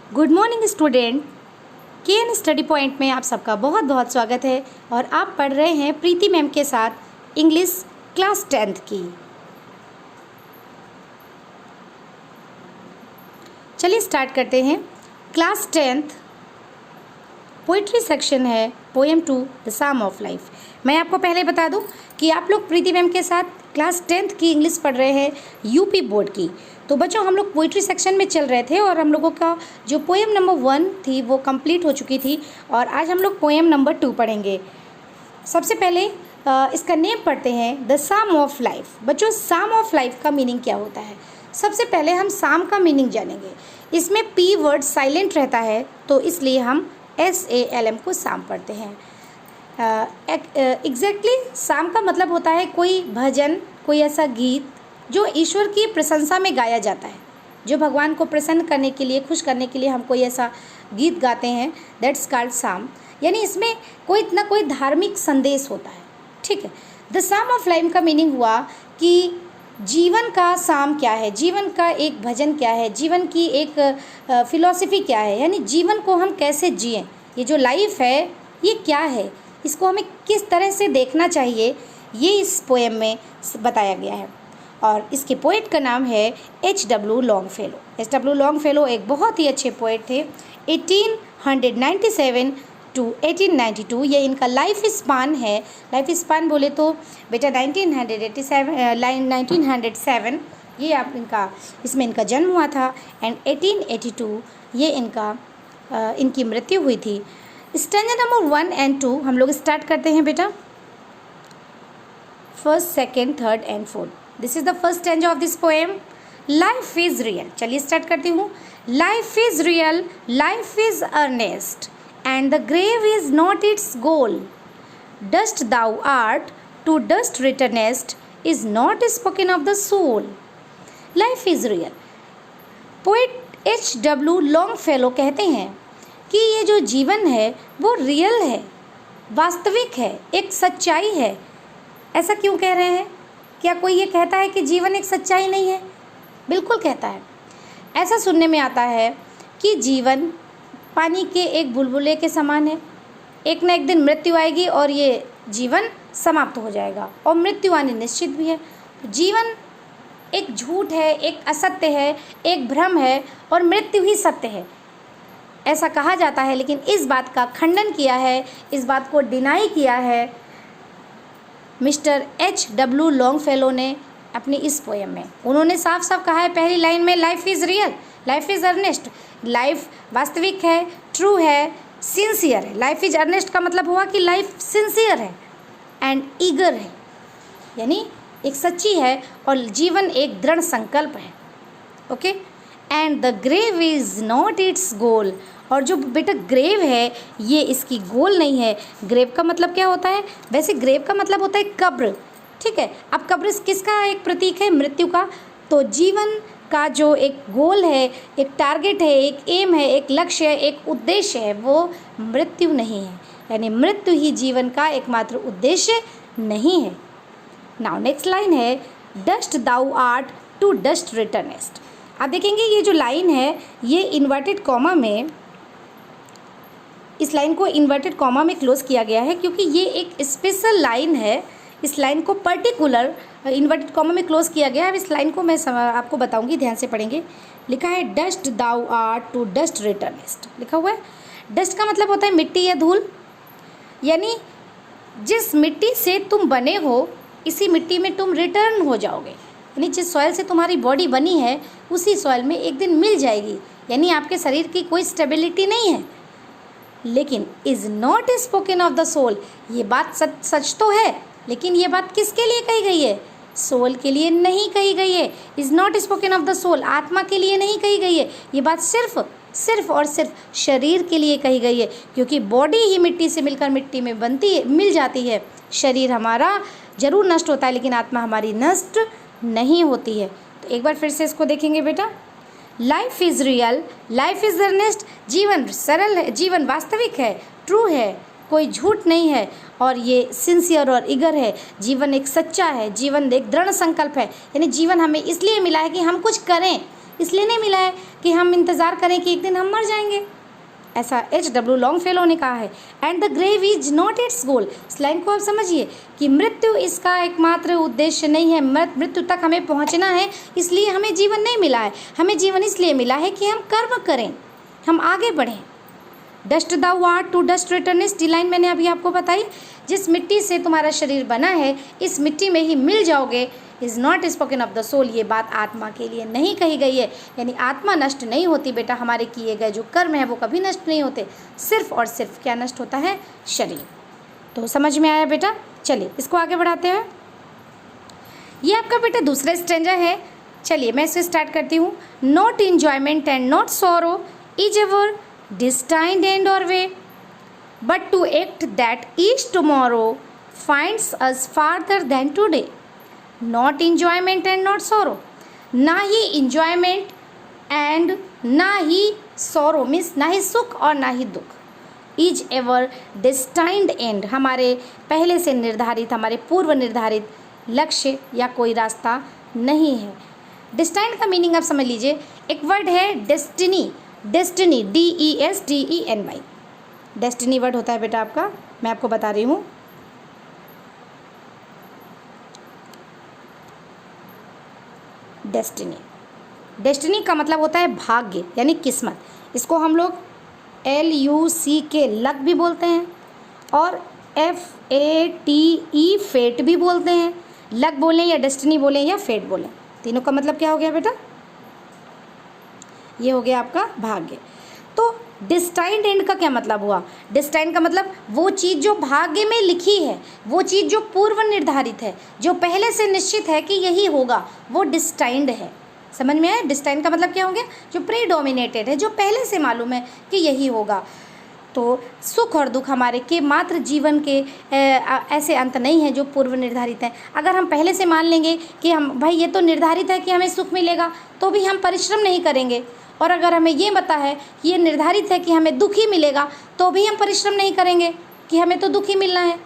Good morning student. KN study point में आप सबका बहुत बहुत स्वागत है और आप पढ़ रहे हैं प्रीति मैम के साथ इंग्लिश क्लास 10th की। चलिए स्टार्ट करते हैं। क्लास 10th पोइट्री सेक्शन है poem 2 the psalm of life. मैं आपको पहले बता दूं कि आप लोग प्रीति मैम के साथ क्लास 10th की इंग्लिश पढ़ रहे हैं यूपी बोर्ड की। तो बच्चों हम लोग पोइट्री सेक्शन में चल रहे थे और हम लोगों का जो पोएम नंबर 1 थी वो कंप्लीट हो चुकी थी और आज हम लोग पोएम नंबर 2 पढ़ेंगे। सबसे पहले इसका नेम पढ़ते हैं द साम ऑफ लाइफ। बच्चों साम ऑफ लाइफ का मीनिंग क्या होता है? सबसे पहले हम साम का मीनिंग जानेंगे। इसमें पी वर्ड साइलेंट रहता है तो इसलिए हम SALM को साम पढ़ते हैं। एग्जैक्टली साम का मतलब होता है कोई भजन, कोई ऐसा गीत जो ईश्वर की प्रशंसा में गाया जाता है, जो भगवान को प्रसन्न करने के लिए, खुश करने के लिए हम कोई ऐसा गीत गाते हैं, दैट्स कॉल्ड साम। यानी इसमें कोई ना कोई धार्मिक संदेश होता है। ठीक है। द साम ऑफ लाइफ का मीनिंग हुआ कि जीवन का साम क्या है, जीवन का एक भजन क्या है, जीवन की एक फिलॉसफी क्या है, यानी जीवन को हम कैसे जिएं, ये जो लाइफ है ये क्या है, इसको हमें किस तरह से देखना चाहिए, ये इस पोएम में बताया गया है। और इसके पोएट का नाम है H.W. लॉन्गफेलो। H.W. लॉन्गफेलो एक बहुत ही अच्छे पोएट थे। 1897 टू 1892 ये इनका लाइफ स्पान है। लाइफ स्पान बोले तो बेटा 1907 ये आप इसमें इनका जन्म हुआ था एंड 1882 ये इनकी मृत्यु हुई थी। स्टैंजा नंबर 1 and 2 हम लोग स्टार्ट करते हैं बेटा। First, second, third and fourth. This is the first stanza of this poem. Life is real. चलिए स्टार्ट करती हूँ। Life is real, life is earnest and the grave is not its goal. Dust thou art, to dust returnest, is not spoken of the soul. Life is real. Poet H.W. Longfellow कहते हैं कि ये जो जीवन है वो real है, वास्तविक है, एक सच्चाई है। ऐसा क्यों कह रहे हैं? क्या कोई ये कहता है कि जीवन एक सच्चाई नहीं है? बिल्कुल कहता है। ऐसा सुनने में आता है कि जीवन पानी के एक बुलबुले के समान है। एक न एक दिन मृत्यु आएगी और ये जीवन समाप्त हो जाएगा और मृत्यु आनी निश्चित भी है। जीवन एक झूठ है, एक असत्य है, एक भ्रम है और मृत्यु ही सत्य है, ऐसा कहा जाता है। लेकिन इस बात का खंडन किया है, इस बात को डिनाई किया है मिस्टर H.W. लॉन्गफेलो ने अपनी इस पोएम में। उन्होंने साफ साफ कहा है पहली लाइन में, life is real, life is earnest. Life वास्तविक है, ट्रू है, सिंसियर है। लाइफ इज अर्नेस्ट का मतलब हुआ कि लाइफ सिंसियर है एंड ईगर है, यानी एक सच्ची है और जीवन एक दृढ़ संकल्प है। Okay. And the grave is not its goal. और जो बेटा ग्रेव है ये इसकी गोल नहीं है। ग्रेव का मतलब क्या होता है? वैसे ग्रेव का मतलब होता है कब्र। ठीक है। अब कब्र किसका एक प्रतीक है? मृत्यु का। तो जीवन का जो एक गोल है, एक टारगेट है, एक एम है, एक लक्ष्य है, एक उद्देश्य है, वो मृत्यु नहीं है। यानी मृत्यु ही जीवन का एकमात्र उद्देश्य नहीं है। नाउ नेक्स्ट लाइन है, dust thou art to dust returnest. आप देखेंगे ये जो लाइन है ये इन्वर्टेड कॉमा में, इस लाइन को इन्वर्टेड कॉमा में क्लोज किया गया है क्योंकि ये एक स्पेशल लाइन है। इस लाइन को पर्टिकुलर इन्वर्टेड कॉमा में क्लोज किया गया है। अब इस लाइन को मैं आपको बताऊंगी, ध्यान से पढ़ेंगे। लिखा है dust thou art to dust returnest, लिखा हुआ है। डस्ट का मतलब होता है मिट्टी या धूल, यानी जिस मिट्टी से तुम बने हो इसी मिट्टी में तुम रिटर्न हो जाओगे। यानी जिस सॉइल से तुम्हारी बॉडी बनी है उसी सॉइल में एक दिन मिल जाएगी। यानी आपके शरीर की कोई स्टेबिलिटी नहीं है। लेकिन is not spoken of the soul. ये बात सच तो है, लेकिन ये बात किसके लिए कही गई है? सोल के लिए नहीं कही गई है। Is not spoken of the soul, आत्मा के लिए नहीं कही गई है। ये बात सिर्फ और सिर्फ शरीर के लिए कही गई है, क्योंकि बॉडी ही मिट्टी से मिलकर मिट्टी में मिल जाती है। शरीर हमारा जरूर नष्ट होता है लेकिन आत्मा हमारी नष्ट नहीं होती है। तो एक बार फिर से इसको देखेंगे बेटा। Life is real, life is earnest. जीवन सरल है, जीवन वास्तविक है, ट्रू है, कोई झूठ नहीं है और ये सिंसियर और ईगर है। जीवन एक सच्चा है, जीवन एक दृढ़ संकल्प है। यानी जीवन हमें इसलिए मिला है कि हम कुछ करें, इसलिए नहीं मिला है कि हम इंतज़ार करें कि एक दिन हम मर जाएंगे। ऐसा H.W. लॉन्गफेलो ने कहा है। And the grave is not its goal. इस लाइन को आप समझिए कि मृत्यु इसका एकमात्र उद्देश्य नहीं है। मृत्यु तक हमें पहुंचना है, इसलिए हमें जीवन नहीं मिला है। हमें जीवन इसलिए मिला है कि हम कर्म करें, हम आगे बढ़ें। Dust thou art to dust return, इस लाइन मैंने अभी आपको बताई। जिस मिट्टी से तुम्हारा शरीर बना है, इस मिट्टी में ही मिल जाओगे। Is not spoken of the soul, ये बात आत्मा के लिए नहीं कही गई है। यानी आत्मा नष्ट नहीं होती बेटा, हमारे किए गए जो कर्म है वो कभी नष्ट नहीं होते। सिर्फ और सिर्फ क्या नष्ट होता है? शरीर। तो समझ में आया बेटा? चलिए इसको आगे बढ़ाते हैं। ये आपका बेटा दूसरा स्टैंजा है। चलिए मैं इसे स्टार्ट करती हूँ। Not enjoyment and not sorrow is ever destined end or way, but to act that each tomorrow finds us farther than today. Not enjoyment and not sorrow, ना ही enjoyment and ना ही sorrow means ना ही सुख और ना ही दुख। Each ever destined end, हमारे पहले से निर्धारित, हमारे पूर्व निर्धारित लक्ष्य या कोई रास्ता नहीं है। destined का मीनिंग आप समझ लीजिए। एक वर्ड है destiny, destiny DESTINY, destiny word होता है बेटा आपका, मैं आपको बता रही हूँ। डेस्टिनी, डेस्टिनी का मतलब होता है भाग्य यानी किस्मत। इसको हम लोग LUCK लक भी बोलते हैं और FATE फेट भी बोलते हैं। लक बोलें या डेस्टिनी बोलें या फेट बोलें, तीनों का मतलब क्या हो गया बेटा? ये हो गया आपका भाग्य। तो डिस्टाइंड एंड का क्या मतलब हुआ? डिस्टाइंड का मतलब वो चीज़ जो भाग्य में लिखी है, वो चीज़ जो पूर्व निर्धारित है, जो पहले से निश्चित है कि यही होगा, वो डिस्टाइंड है। समझ में आया? डिस्टाइंड का मतलब क्या हो गया? जो प्रीडोमिनेटेड है, जो पहले से मालूम है कि यही होगा। तो सुख और दुख हमारे के मात्र जीवन के ऐसे अंत नहीं है जो पूर्व निर्धारित है। अगर हम पहले से मान लेंगे कि हम भाई ये तो निर्धारित है कि हमें सुख मिलेगा, तो भी हम परिश्रम नहीं करेंगे। और अगर हमें ये पता है कि ये निर्धारित है कि हमें दुख ही मिलेगा, तो भी हम परिश्रम नहीं करेंगे कि हमें तो दुख ही मिलना है।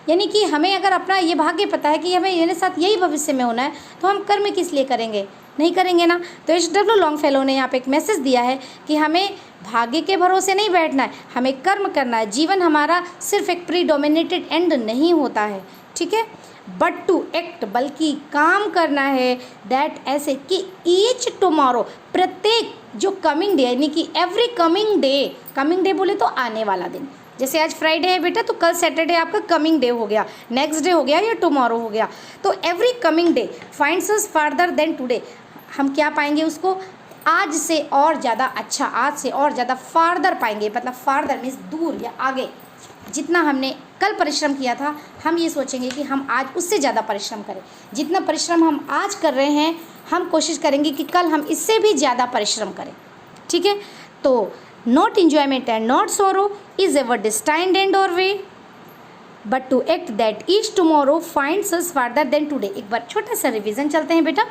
यानी कि हमें अगर अपना ये भाग्य पता है कि हमें मेरे साथ यही भविष्य में होना है, तो हम कर्म किस लिए करेंगे? नहीं करेंगे ना। तो H.W. लॉन्गफेलो ने यहाँ पे एक मैसेज दिया है कि हमें भाग्य के भरोसे नहीं बैठना है, हमें कर्म करना है। जीवन हमारा सिर्फ एक प्रीडोमिनेटेड एंड नहीं होता है, ठीक है, बट टू एक्ट, बल्कि काम करना है। दैट ऐसे कि ईच टुमारो, प्रत्येक जो कमिंग डे, यानी कि एवरी कमिंग डे बोले तो आने वाला दिन। जैसे आज फ्राइडे है बेटा, तो कल सैटरडे आपका कमिंग डे हो गया, नेक्स्ट डे हो गया या टुमारो हो गया। तो every coming day finds us farther than today, हम क्या पाएंगे उसको? आज से और ज़्यादा अच्छा, आज से और ज़्यादा फार्दर पाएंगे। मतलब फार्दर मीन्स दूर या आगे। जितना हमने कल परिश्रम किया था, हम ये सोचेंगे कि हम आज उससे ज़्यादा परिश्रम करें। जितना परिश्रम हम आज कर रहे हैं, हम कोशिश करेंगे कि कल हम इससे भी ज़्यादा परिश्रम करें, ठीक है। तो not enjoyment and not sorrow is ever destined end or way, but to act that each tomorrow finds us farther than today. एक बार छोटा सा रिवीजन चलते हैं बेटा।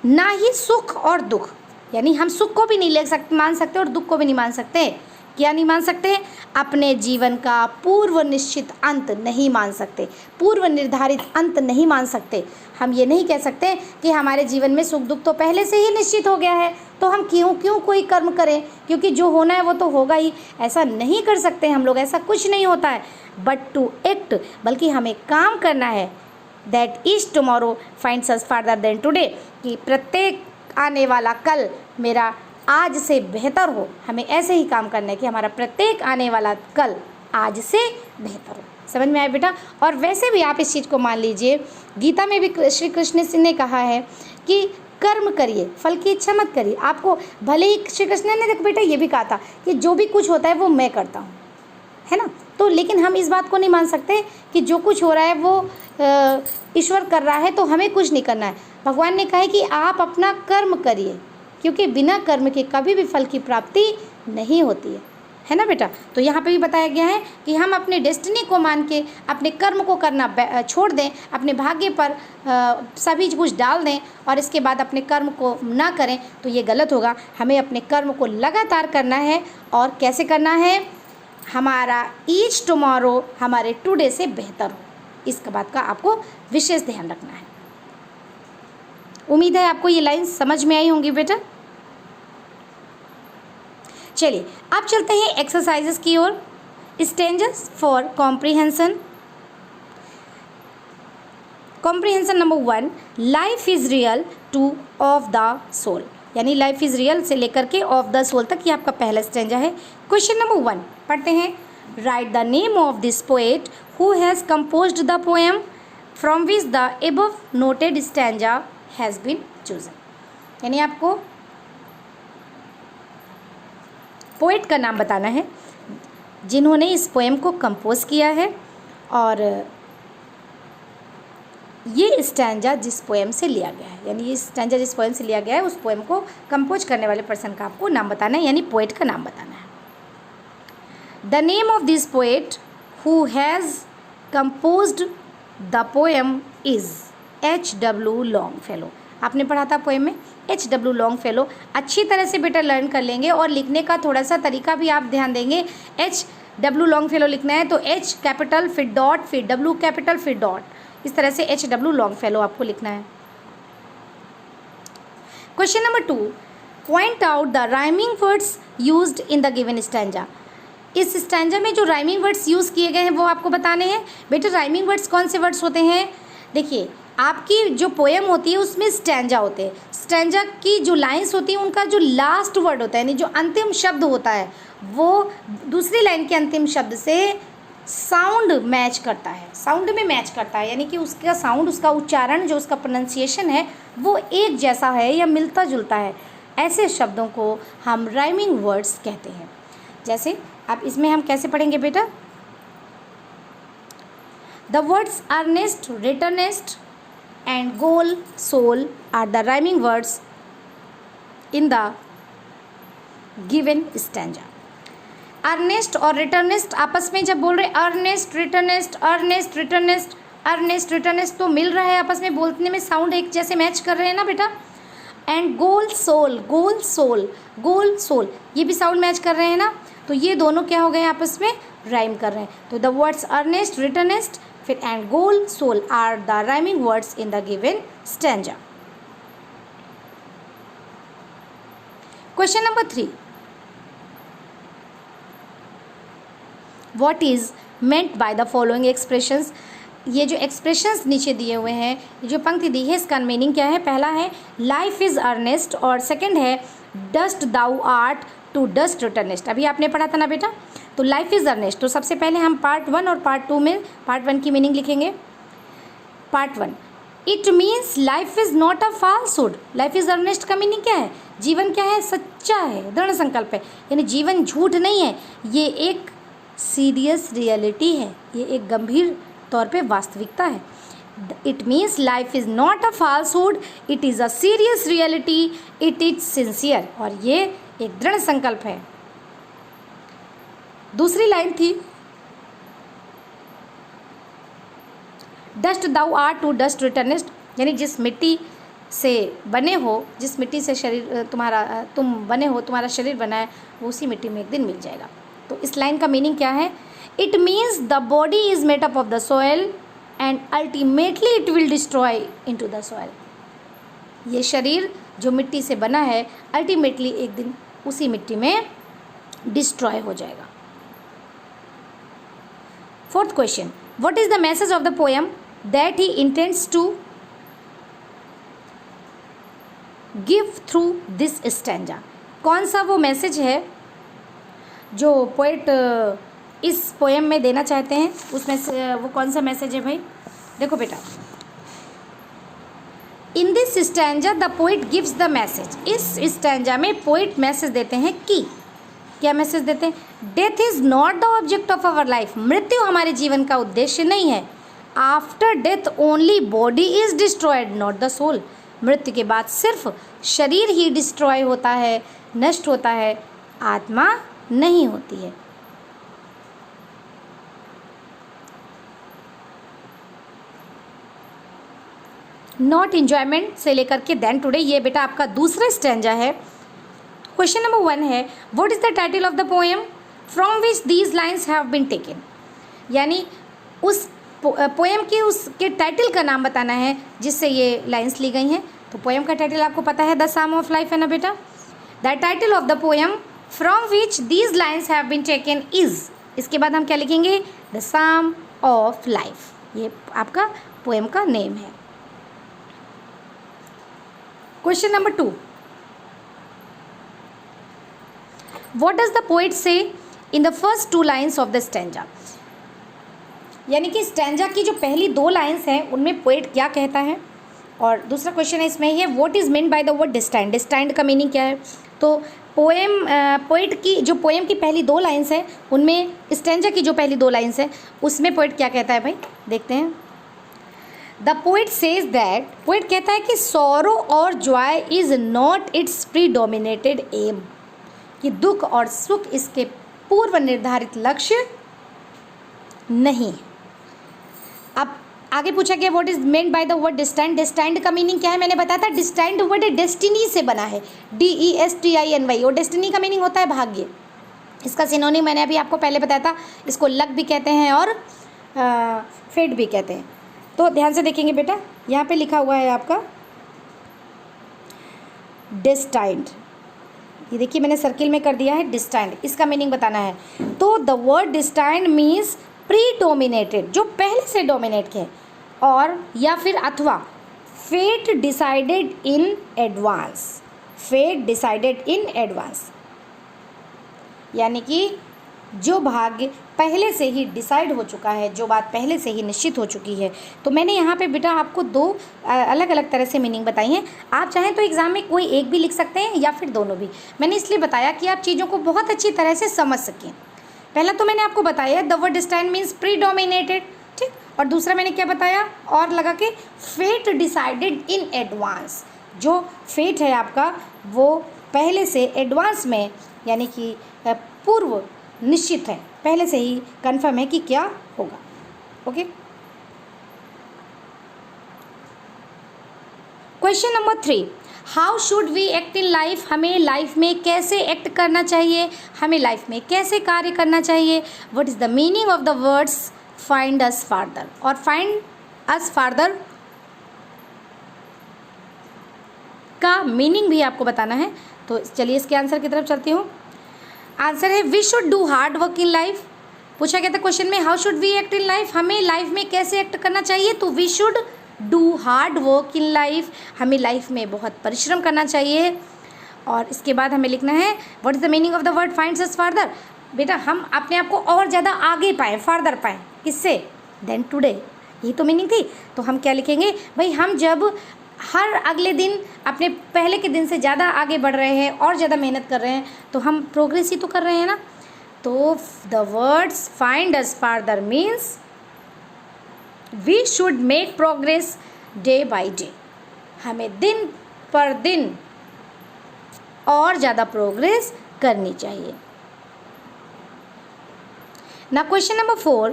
ना ही सुख और दुख, यानी हम सुख को भी नहीं मान सकते और दुख को भी नहीं मान सकते। क्या नहीं मान सकते? अपने जीवन का पूर्व निश्चित अंत नहीं मान सकते, पूर्व निर्धारित अंत नहीं मान सकते। हम ये नहीं कह सकते कि हमारे जीवन में सुख दुख तो पहले से ही निश्चित हो गया है, तो हम क्यों कोई कर्म करें, क्योंकि जो होना है वो तो होगा ही। ऐसा नहीं कर सकते हम लोग, ऐसा कुछ नहीं होता है। बट टू एक्ट, बल्कि हमें काम करना है। That each tomorrow finds us farther than today, कि प्रत्येक आने वाला कल मेरा आज से बेहतर हो। हमें ऐसे ही काम करना है कि हमारा प्रत्येक आने वाला कल आज से बेहतर हो। समझ में आया बेटा? और वैसे भी आप इस चीज़ को मान लीजिए, गीता में भी श्री कृष्ण ने कहा है कि कर्म करिए, फल की इच्छा मत करिए। आपको भले ही श्री कृष्ण ने देखो बेटा ये भी कहा था कि जो भी कुछ होता है वो मैं करता हूँ, है ना। तो लेकिन हम इस बात को नहीं मान सकते कि जो कुछ हो रहा है वो ईश्वर कर रहा है तो हमें कुछ नहीं करना है। भगवान ने कहा है कि आप अपना कर्म करिए, क्योंकि बिना कर्म के कभी भी फल की प्राप्ति नहीं होती है ना बेटा। तो यहाँ पे भी बताया गया है कि हम अपने डेस्टिनी को मान के अपने कर्म को करना छोड़ दें, अपने भाग्य पर सभी कुछ डाल दें और इसके बाद अपने कर्म को ना करें, तो ये गलत होगा। हमें अपने कर्म को लगातार करना है। और कैसे करना है? हमारा ईच टुमारो हमारे टुडे से बेहतर हो, इस बात का आपको विशेष ध्यान रखना है। उम्मीद है आपको ये लाइन समझ में आई होंगी बेटा। चलिए अब चलते हैं एक्सरसाइजेस की ओर। Stanzas for comprehension. Comprehension number 1, life is real to of the soul, यानी लाइफ इज़ रियल से लेकर के ऑफ द सोल तक ये आपका पहला स्टेंजा है। क्वेश्चन नंबर 1 पढ़ते हैं। Write the name of this poet who has composed the poem from which the above noted stanza has been chosen, यानी आपको पोएट का नाम बताना है जिन्होंने इस पोएम को कंपोज किया है और ये स्टैंजा जिस पोएम से लिया गया है, यानी ये स्टैंजा जिस पोएम से लिया गया है उस पोएम को कंपोज करने वाले पर्सन का आपको नाम बताना है, यानी पोएट का नाम बताना है। The name of this poet who has composed the poem is H.W. Longfellow. आपने पढ़ा था पोएम में H.W. लॉन्गफेलो। अच्छी तरह से बेटा लर्न कर लेंगे और लिखने का थोड़ा सा तरीका भी आप ध्यान देंगे। H.W. लॉन्गफेलो लिखना है तो H कैपिटल फिर डॉट फिर W कैपिटल फिर डॉट, इस तरह से H.W. लॉन्गफेलो आपको लिखना है। Question number 2, point out the rhyming words used in the given stanza. इस स्टैंजा में जो राइमिंग वर्ड्स यूज़ किए गए हैं वो आपको बताने हैं। बेटा राइमिंग वर्ड्स कौन से वर्ड्स होते हैं? देखिए आपकी जो पोएम होती है उसमें स्टैंजा होते हैं। स्टैंजा की जो लाइंस होती हैं उनका जो लास्ट वर्ड होता है, यानी जो अंतिम शब्द होता है, वो दूसरी लाइन के अंतिम शब्द से साउंड मैच करता है, साउंड में मैच करता है, यानी कि उसका साउंड, उसका उच्चारण, जो उसका प्रोनाउंसिएशन है वो एक जैसा है या मिलता जुलता है। ऐसे शब्दों को हम राइमिंग वर्ड्स कहते हैं। जैसे अब इसमें हम कैसे पढ़ेंगे बेटा? The words earnest, returnest and goal, soul are the rhyming words in the given stanza. Earnest और रिटर्नेस्ट आपस में जब बोल रहे earnest returnest earnest returnest earnest returnest, तो मिल रहा है आपस में, बोलने में साउंड एक जैसे मैच कर रहे हैं ना बेटा। And goal soul, goal soul, goal soul, ये भी साउंड मैच कर रहे हैं ना, तो ये दोनों क्या हो गए आपस में? राइम कर रहे हैं। तो द वर्ड्स अर्नेस्ट, रिटर्नेस्ट फिर and goal soul are the rhyming words in the given stanza. Question number 3, What is meant by the following expressions? ये जो एक्सप्रेशंस नीचे दिए हुए हैं, ये जो पंक्ति दी है, इसका मीनिंग क्या है? पहला है लाइफ इज़ अर्नेस्ट और सेकंड है dust thou art to dust returnest. अभी आपने पढ़ा था ना बेटा, तो लाइफ इज़ अर्नेस्ट, तो सबसे पहले हम पार्ट 1 और पार्ट 2 में पार्ट 1 की मीनिंग लिखेंगे। Part 1, it means life is not a falsehood. Life is earnest का मीनिंग क्या है? जीवन क्या है? सच्चा है, दृढ़ संकल्प है, यानी जीवन झूठ नहीं है, ये एक सीरियस रियलिटी है, ये एक गंभीर तौर पे वास्तविकता है। It means life is not a falsehood, it is a serious reality, it is sincere, और ये एक दृढ़ संकल्प है। दूसरी लाइन थी dust thou are to dust returnest, यानी जिस मिट्टी से बने हो, जिस मिट्टी से शरीर तुम्हारा तुम बने हो, तुम्हारा शरीर बना है, वो उसी मिट्टी में एक दिन मिल जाएगा। तो इस लाइन का मीनिंग क्या है? It means the body is made up of the soil and ultimately it will destroy into the soil. ये शरीर जो मिट्टी से बना है अल्टीमेटली एक दिन उसी मिट्टी में डिस्ट्रॉय हो जाएगा। Fourth question, what is the message of the poem that he intends to give through this stanza? कौन सा वो मैसेज है जो पोएट इस पोएम में देना चाहते हैं? उसमें से वो कौन सा मैसेज है भाई? देखो बेटा, in this stanza the poet gives the message. इस स्टैंजा में पोएट मैसेज देते हैं कि, क्या मैसेज देते हैं? Death is not the object of our life. मृत्यु हमारे जीवन का उद्देश्य नहीं है। After death only body is destroyed not the soul. मृत्यु के बाद सिर्फ शरीर ही डिस्ट्रॉय होता है, नष्ट होता है, आत्मा नहीं होती है। नॉट इंजॉयमेंट से लेकर के देन टुडे, ये बेटा आपका दूसरा स्टैंजा है। क्वेश्चन नंबर 1 है what is the title of the poem from which these lines have been taken, यानी उस पोएम की उसके टाइटल का नाम बताना है जिससे ये लाइन्स ली गई हैं। तो पोएम का टाइटल आपको पता है द सम ऑफ लाइफ है ना बेटा। The title of the poem from which these lines have been taken is, इसके बाद हम क्या लिखेंगे, द सम ऑफ लाइफ, ये आपका पोएम का नेम है। Question number 2, what does the poet say in the first 2 lines of the stanza, यानी कि स्टैंजा की जो पहली 2 लाइन्स हैं उनमें पोएट क्या कहता है। और दूसरा क्वेश्चन है इसमें ये, what is mean by the word destined, destined का मीनिंग क्या है। तो पोएट की जो पोएम की पहली 2 लाइन्स है उनमें स्टैंजा की जो पहली 2 लाइन्स है उसमें पोएट क्या कहता है भाई, देखते हैं। The poet says that, poet कहता है कि सॉरो और joy is not its predominated aim, कि दुख और सुख इसके पूर्व निर्धारित लक्ष्य नहीं। अब आगे पूछा गया what is meant by the word destined, destined का मीनिंग क्या है, मैंने बताया था डिस्टाइंड वर्ड डेस्टिनी से बना है, DESTINY, और डेस्टिनी का मीनिंग होता है भाग्य। इसका सिनोनिम मैंने अभी आपको पहले बताया था, इसको लक भी कहते हैं और फेट भी कहते हैं। तो ध्यान से देखेंगे बेटा, यहाँ पे लिखा हुआ है आपका डिस्टाइंड, ये देखिए मैंने सर्किल में कर दिया है डिस्टाइंड, इसका मीनिंग बताना है। तो the word destined means predominated, जो पहले से डोमिनेट है, और या फिर अथवा fate decided in advance, fate decided in advance, यानी कि जो भाग्य पहले से ही डिसाइड हो चुका है, जो बात पहले से ही निश्चित हो चुकी है। तो मैंने यहाँ पे बेटा आपको 2 अलग अलग तरह से मीनिंग बताई हैं, आप चाहें तो एग्ज़ाम में कोई एक भी लिख सकते हैं या फिर दोनों भी। मैंने इसलिए बताया कि आप चीज़ों को बहुत अच्छी तरह से समझ सकें। पहला तो मैंने आपको बताया the word destined means predominated, ठीक, और दूसरा मैंने क्या बताया और लगा के फेट डिसाइडेड इन एडवांस, जो फेट है आपका वो पहले से एडवांस में, यानी कि पूर्व निश्चित है, पहले से ही कंफर्म है कि क्या होगा। Okay, question number 3, how should we act in life, हमें लाइफ में कैसे एक्ट करना चाहिए, हमें लाइफ में कैसे कार्य करना चाहिए। What is the meaning of the words find us farther, और फाइंड अस फार्दर का मीनिंग भी आपको बताना है। तो चलिए इसके आंसर की तरफ चलती हूँ। आंसर है we should do hard work in life. पूछा गया था क्वेश्चन में how should we act in life, हमें लाइफ में कैसे एक्ट करना चाहिए। तो we should do hard work in life, हमें लाइफ में बहुत परिश्रम करना चाहिए। और इसके बाद हमें लिखना है what is the meaning of the word finds us farther, बेटा हम अपने आप को और ज़्यादा आगे पाएँ, फार्दर पाएँ, किससे, देन टुडे, यही तो मीनिंग थी। तो हम क्या लिखेंगे भाई, हम जब हर अगले दिन अपने पहले के दिन से ज़्यादा आगे बढ़ रहे हैं और ज़्यादा मेहनत कर रहे हैं तो हम प्रोग्रेस ही तो कर रहे हैं ना। तो the words find us farther means we should make progress day by day, हमें दिन पर दिन और ज़्यादा प्रोग्रेस करनी चाहिए। ना question number 4,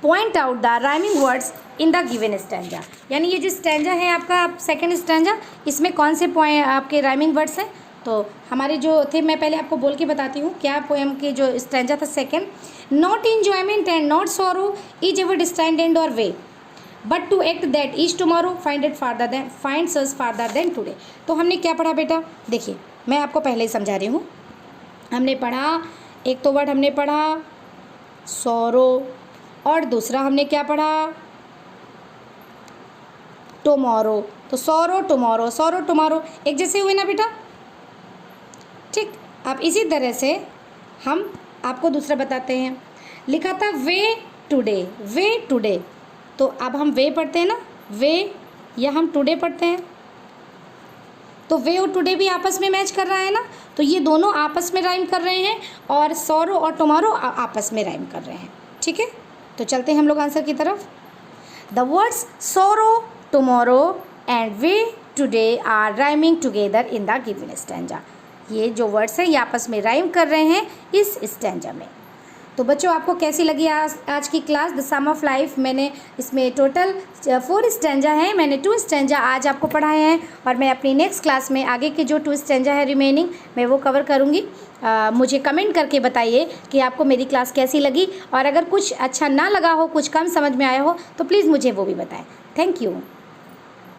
point out the rhyming words in the given stanza, यानी ये जो स्टैंजा है आपका सेकंड स्टैंजा, इसमें कौन से पॉइंट आपके राइमिंग वर्ड्स हैं। तो हमारे जो थे, मैं पहले आपको बोल के बताती हूँ क्या पोएम के जो स्टैंजा था second, not enjoyment and not sorrow is ever destined end or way, but to act that is tomorrow find it farther than finds us farther than today. तो हमने क्या पढ़ा बेटा, देखिए मैं आपको पहले ही समझा रही हूँ। हमने पढ़ा, एक तो वर्ड हमने पढ़ा सॉरो, और दूसरा हमने क्या पढ़ा टुमारो। तो सॉरो टुमारो, सॉरो टुमारो एक जैसे हुए ना बेटा, ठीक। अब इसी तरह से हम आपको दूसरा बताते हैं, लिखा था वे टुडे, वे टुडे। तो अब हम वे पढ़ते हैं ना, वे, या हम टुडे पढ़ते हैं। तो वे और टुडे भी आपस में मैच कर रहा है ना, तो ये दोनों आपस में राइम कर रहे हैं, और सॉरो और टुमारो आपस में राइम कर रहे हैं, ठीक है। तो चलते हैं हम लोग आंसर की तरफ। The words sorrow, tomorrow and way today are rhyming together in the given stanza. ये जो वर्ड्स हैं ये आपस में राइम कर रहे हैं इस स्टैंजा में। तो बच्चों आपको कैसी लगी आज की class the sum of life. मैंने इसमें टोटल 4 स्टैंजा हैं, मैंने 2 स्टैंजा आज आपको पढ़ाए हैं, और मैं अपनी नेक्स्ट क्लास में आगे के जो 2 स्टैंजा है रिमेनिंग मैं वो कवर करूँगी। मुझे कमेंट करके बताइए कि आपको मेरी क्लास कैसी लगी, और अगर कुछ अच्छा ना लगा हो, कुछ कम समझ में आया हो तो प्लीज़ मुझे वो भी बताएं। Thank you.